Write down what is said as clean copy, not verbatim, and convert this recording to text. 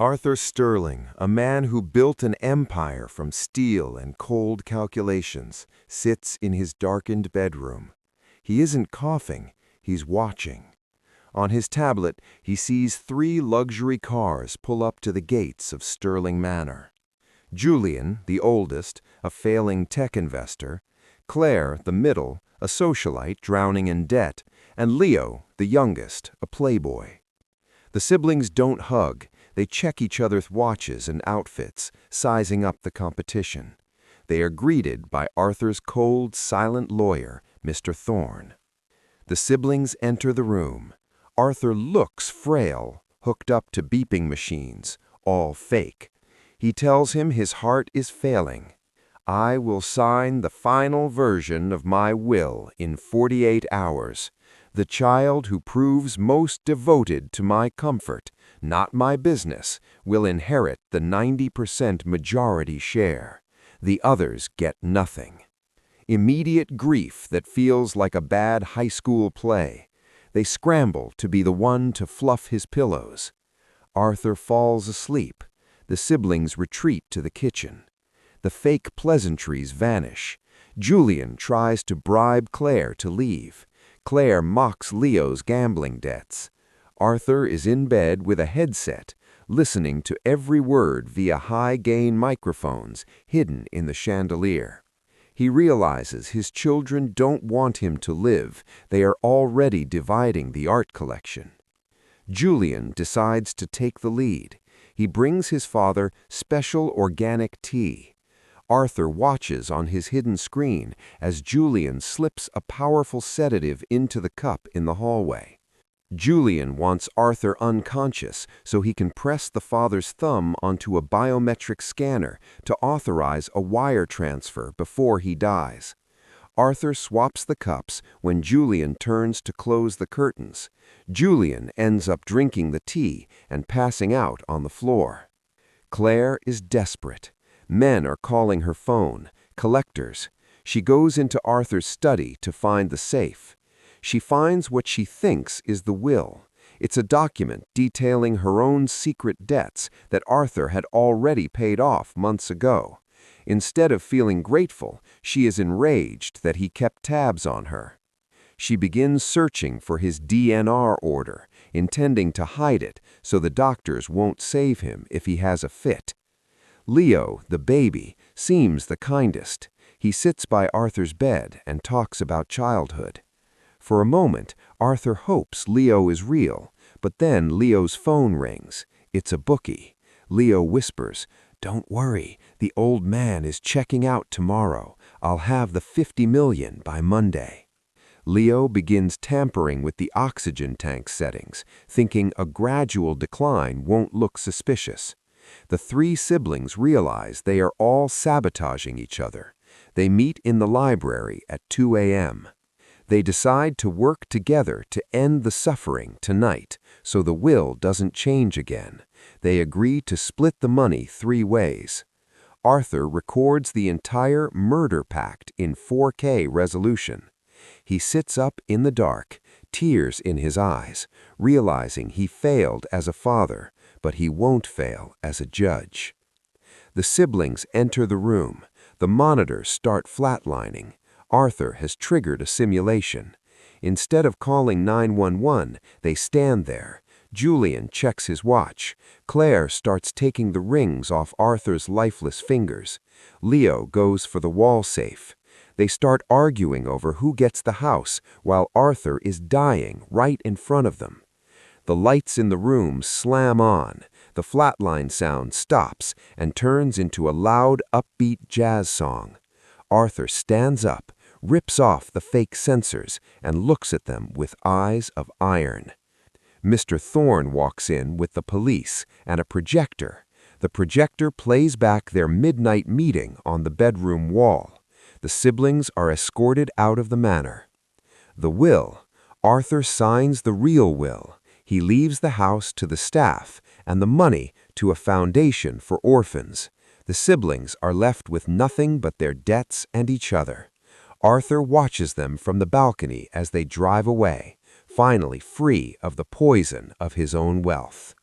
Arthur Sterling, a man who built an empire from steel and cold calculations, sits in his darkened bedroom. He isn't coughing, he's watching. On his tablet, he sees 3 luxury cars pull up to the gates of Sterling Manor. Julian, the oldest, a failing tech investor; Claire, the middle, a socialite drowning in debt; and Leo, the youngest, a playboy. The siblings don't hug. They check each other's watches and outfits, sizing up the competition. They are greeted by Arthur's cold, silent lawyer, Mr. Thorne. The siblings enter the room. Arthur looks frail, hooked up to beeping machines, all fake. He tells him his heart is failing. "I will sign the final version of my will in 48 hours. The child who proves most devoted to my comfort, not my business, will inherit the 90% majority share. The others get nothing." Immediate grief that feels like a bad high school play. They scramble to be the one to fluff his pillows. Arthur falls asleep. The siblings retreat to the kitchen. The fake pleasantries vanish. Julian tries to bribe Claire to leave. Claire mocks Leo's gambling debts. Arthur is in bed with a headset, listening to every word via high-gain microphones hidden in the chandelier. He realizes his children don't want him to live. They are already dividing the art collection. Julian decides to take the lead. He brings his father special organic tea. Arthur watches on his hidden screen as Julian slips a powerful sedative into the cup in the hallway. Julian wants Arthur unconscious so he can press the father's thumb onto a biometric scanner to authorize a wire transfer before he dies. Arthur swaps the cups when Julian turns to close the curtains. Julian ends up drinking the tea and passing out on the floor. Claire is desperate. Men are calling her phone, collectors. She goes into Arthur's study to find the safe. She finds what she thinks is the will. It's a document detailing her own secret debts that Arthur had already paid off months ago. Instead of feeling grateful, she is enraged that he kept tabs on her. She begins searching for his DNR order, intending to hide it so the doctors won't save him if he has a fit. Leo, the baby, seems the kindest. He sits by Arthur's bed and talks about childhood. For a moment, Arthur hopes Leo is real, but then Leo's phone rings. It's a bookie. Leo whispers, "Don't worry, the old man is checking out tomorrow. I'll have the 50 million by Monday." Leo begins tampering with the oxygen tank settings, thinking a gradual decline won't look suspicious. The 3 siblings realize they are all sabotaging each other. They meet in the library at 2 a.m. They decide to work together to end the suffering tonight so the will doesn't change again. They agree to split the money 3 ways. Arthur records the entire murder pact in 4K resolution. He sits up in the dark, tears in his eyes, realizing he failed as a father, but he won't fail as a judge. The siblings enter the room. The monitors start flatlining. Arthur has triggered a simulation. Instead of calling 911, they stand there. Julian checks his watch. Claire starts taking the rings off Arthur's lifeless fingers. Leo goes for the wall safe. They start arguing over who gets the house while Arthur is dying right in front of them. The lights in the room slam on. The flatline sound stops and turns into a loud, upbeat jazz song. Arthur stands up, rips off the fake sensors, and looks at them with eyes of iron. Mr. Thorne walks in with the police and a projector. The projector plays back their midnight meeting on the bedroom wall. The siblings are escorted out of the manor. The will. Arthur signs the real will. He leaves the house to the staff and the money to a foundation for orphans. The siblings are left with nothing but their debts and each other. Arthur watches them from the balcony as they drive away, finally free of the poison of his own wealth.